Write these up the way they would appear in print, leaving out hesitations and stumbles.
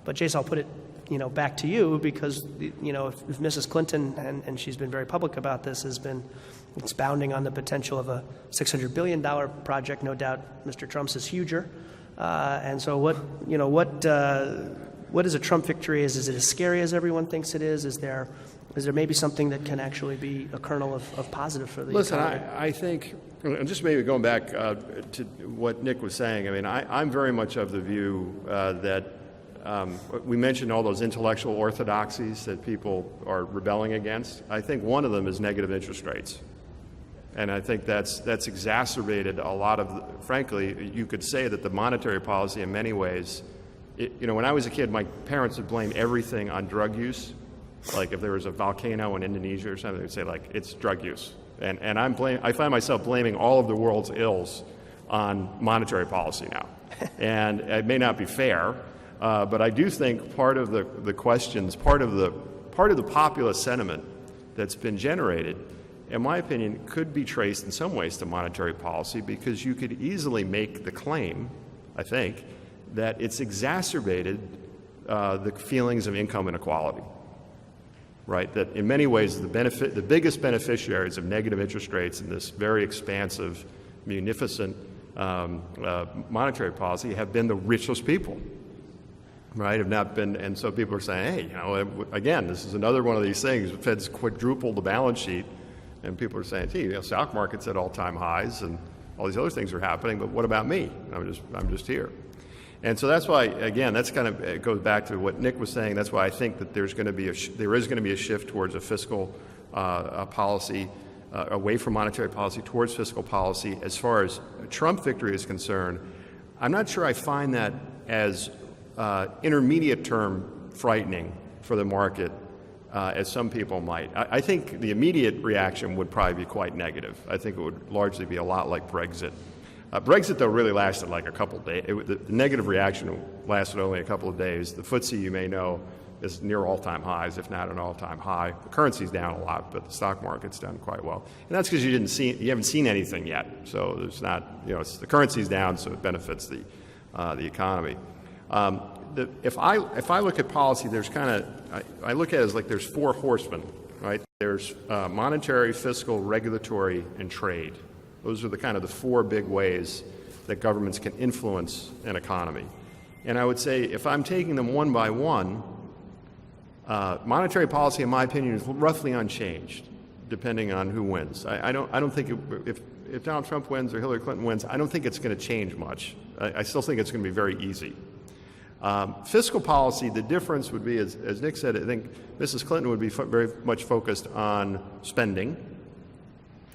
But Jason, I'll put it back to you, because if Mrs. Clinton, and she's been very public about this, has been expounding on the potential of a $600 billion project, no doubt Mr. Trump's is huger. And so what is a Trump victory? Is it as scary as everyone thinks it is? Is there maybe something that can actually be a kernel of positive for the economy? Listen, I think, and just maybe going back to what Nick was saying, I mean, I'm very much of the view that we mentioned all those intellectual orthodoxies that people are rebelling against. I think one of them is negative interest rates. And I think that's exacerbated a lot of, frankly, you could say that the monetary policy in many ways, when I was a kid, my parents would blame everything on drug use. Like if there was a volcano in Indonesia or something, they'd say like, it's drug use. And I find myself blaming all of the world's ills on monetary policy now. And it may not be fair, but I do think part of the questions, part of the populist sentiment that's been generated, in my opinion, could be traced in some ways to monetary policy, because you could easily make the claim, I think, that it's exacerbated the feelings of income inequality, right? That in many ways the biggest beneficiaries of negative interest rates in this very expansive, munificent monetary policy have been the richest people, right? Have not been, and so people are saying, hey, again, this is another one of these things. The Fed's quadrupled the balance sheet. And people are saying, gee, stock market's at all-time highs, and all these other things are happening, but what about me? I'm just here. And so that's why, again, that's kind of, it goes back to what Nick was saying. That's why I think that there is going to be a shift towards a fiscal policy, away from monetary policy towards fiscal policy. As far as Trump victory is concerned, I'm not sure I find that as intermediate term frightening for the market as some people might. I think the immediate reaction would probably be quite negative. I think it would largely be a lot like Brexit. Brexit, though, really lasted like a couple of days. The negative reaction lasted only a couple of days. The FTSE, you may know, is near all-time highs, if not an all-time high. The currency's down a lot, but the stock market's done quite well. And that's because you haven't seen anything yet. So there's not, the currency's down, so it benefits the economy. If I look at policy, there's I look at it as like there's four horsemen, right? There's monetary, fiscal, regulatory, and trade. Those are the four big ways that governments can influence an economy. And I would say if I'm taking them one by one, monetary policy, in my opinion, is roughly unchanged, depending on who wins. I don't think if Donald Trump wins or Hillary Clinton wins, I don't think it's going to change much. I still think it's going to be very easy. Fiscal policy, the difference would be, as Nick said, I think Mrs. Clinton would be very much focused on spending,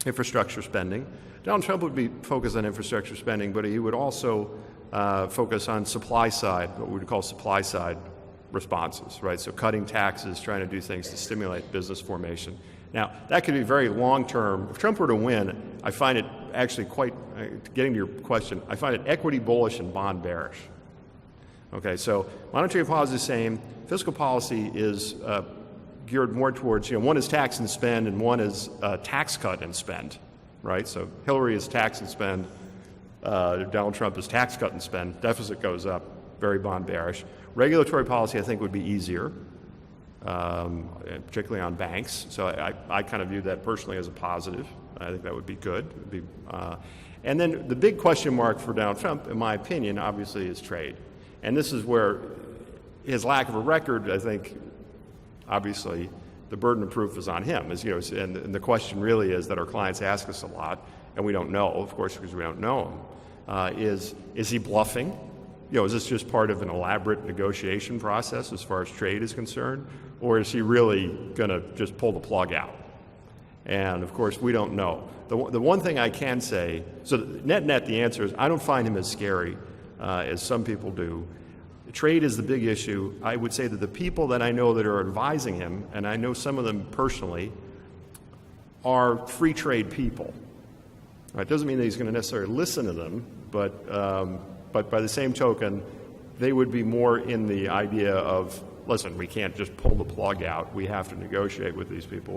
infrastructure spending. Donald Trump would be focused on infrastructure spending, but he would also focus on supply side, what we would call supply side responses, right? So cutting taxes, trying to do things to stimulate business formation. Now, that could be very long-term. If Trump were to win, I find it actually quite, getting to your question, I find it equity bullish and bond bearish. Okay, so monetary policy is the same. Fiscal policy is geared more towards, one is tax and spend, and one is tax cut and spend, right? So Hillary is tax and spend. Donald Trump is tax cut and spend. Deficit goes up, very bond bearish. Regulatory policy, I think, would be easier, particularly on banks. So I kind of view that personally as a positive. I think that would be good. And then the big question mark for Donald Trump, in my opinion, obviously, is trade. And this is where his lack of a record, I think, obviously, the burden of proof is on him. And the question really is that our clients ask us a lot, and we don't know, of course, because we don't know him, is he bluffing? Is this just part of an elaborate negotiation process as far as trade is concerned? Or is he really going to just pull the plug out? And, of course, we don't know. The one thing I can say, so net, the answer is I don't find him as scary as some people do. Trade is the big issue. I would say that the people that I know that are advising him, and I know some of them personally, are free trade people. It doesn't mean that he's going to necessarily listen to them, but by the same token, they would be more in the idea of, listen, we can't just pull the plug out. We have to negotiate with these people.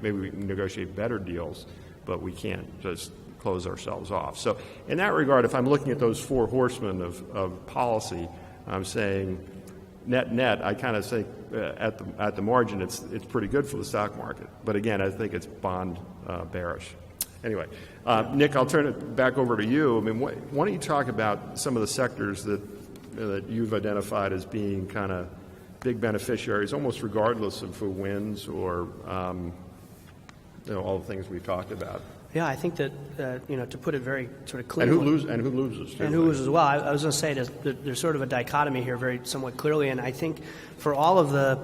Maybe we can negotiate better deals, but we can't just close ourselves off. So in that regard, if I'm looking at those four horsemen of policy, I'm saying net, I kind of think at the margin, it's pretty good for the stock market. But again, I think it's bond bearish. Anyway, Nick, I'll turn it back over to you. I mean, why don't you talk about some of the sectors that you've identified as being kind of big beneficiaries, almost regardless of who wins or all the things we've talked about. Yeah, I think that, to put it very sort of clearly. And who loses, too. And who loses as well. I was going to say there's sort of a dichotomy here very somewhat clearly, and I think for all of the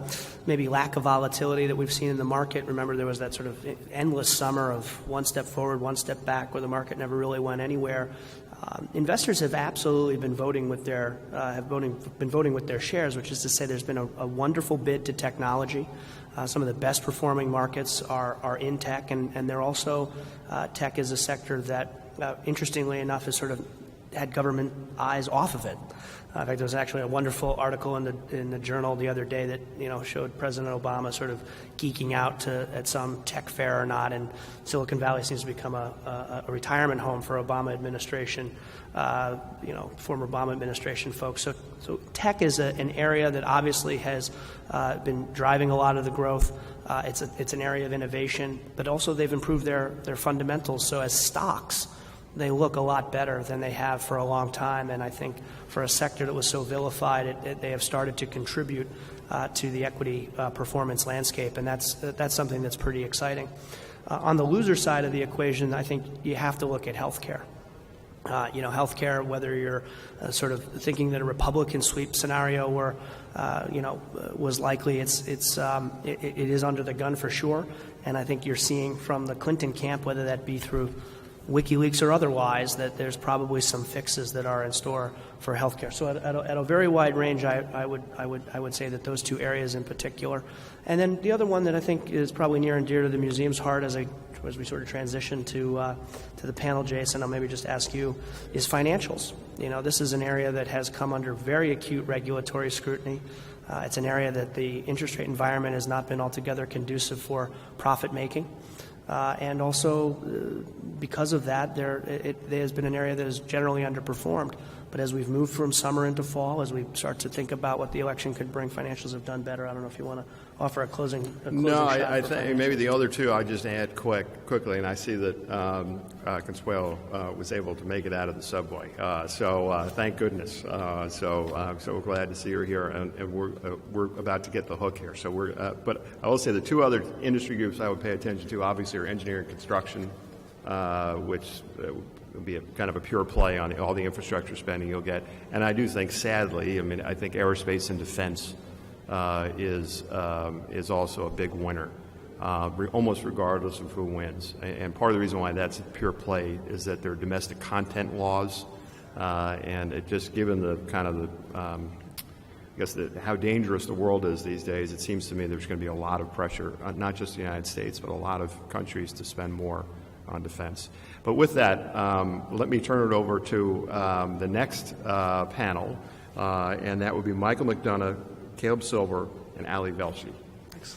maybe lack of volatility that we've seen in the market, remember there was that sort of endless summer of one step forward, one step back, where the market never really went anywhere. Investors have absolutely been voting with their shares, which is to say there's been a wonderful bid to technology. Some of the best performing markets are in tech, and they're also tech is a sector that, interestingly enough, has sort of had government eyes off of it. In fact, there was actually a wonderful article in the Journal the other day that showed President Obama sort of geeking out at some tech fair or not, and Silicon Valley seems to become a retirement home for Obama administration, former Obama administration folks. So tech is an area that obviously has been driving a lot of the growth. It's an area of innovation, but also they've improved their fundamentals. So as stocks, they look a lot better than they have for a long time, and I think for a sector that was so vilified, they have started to contribute to the equity performance landscape, and that's something that's pretty exciting. On the loser side of the equation, I think you have to look at healthcare. Healthcare, whether you're sort of thinking that a Republican sweep scenario was likely, it is under the gun for sure, and I think you're seeing from the Clinton camp, whether that be through WikiLeaks or otherwise, that there's probably some fixes that are in store for healthcare. So at a very wide range, I would say that those two areas in particular. And then the other one that I think is probably near and dear to the museum's heart as we sort of transition to the panel, Jason, I'll maybe just ask you, is financials. This is an area that has come under very acute regulatory scrutiny. It's an area that the interest rate environment has not been altogether conducive for profit making. And also, because of that, there has been an area that is generally underperformed. But as we've moved from summer into fall, as we start to think about what the election could bring, financials have done better. I don't know if you want to offer a closing No, shot. I think maybe the other two I'll just add quickly, and I see that Consuelo was able to make it out of the subway. So thank goodness. So I'm so glad to see her here, and we're about to get the hook here. So but I will say the two other industry groups I would pay attention to obviously are engineering and construction, which will be kind of a pure play on all the infrastructure spending you'll get. And I do think, sadly, I think aerospace and defense is also a big winner, almost regardless of who wins. And part of the reason why that's a pure play is that there are domestic content laws, and it just given the kind of how dangerous the world is these days, it seems to me there's going to be a lot of pressure, not just the United States, but a lot of countries to spend more on defense. But with that, let me turn it over to the next panel, and that would be Michael McDonough, Caleb Silver, and Ali Velshi. Thanks.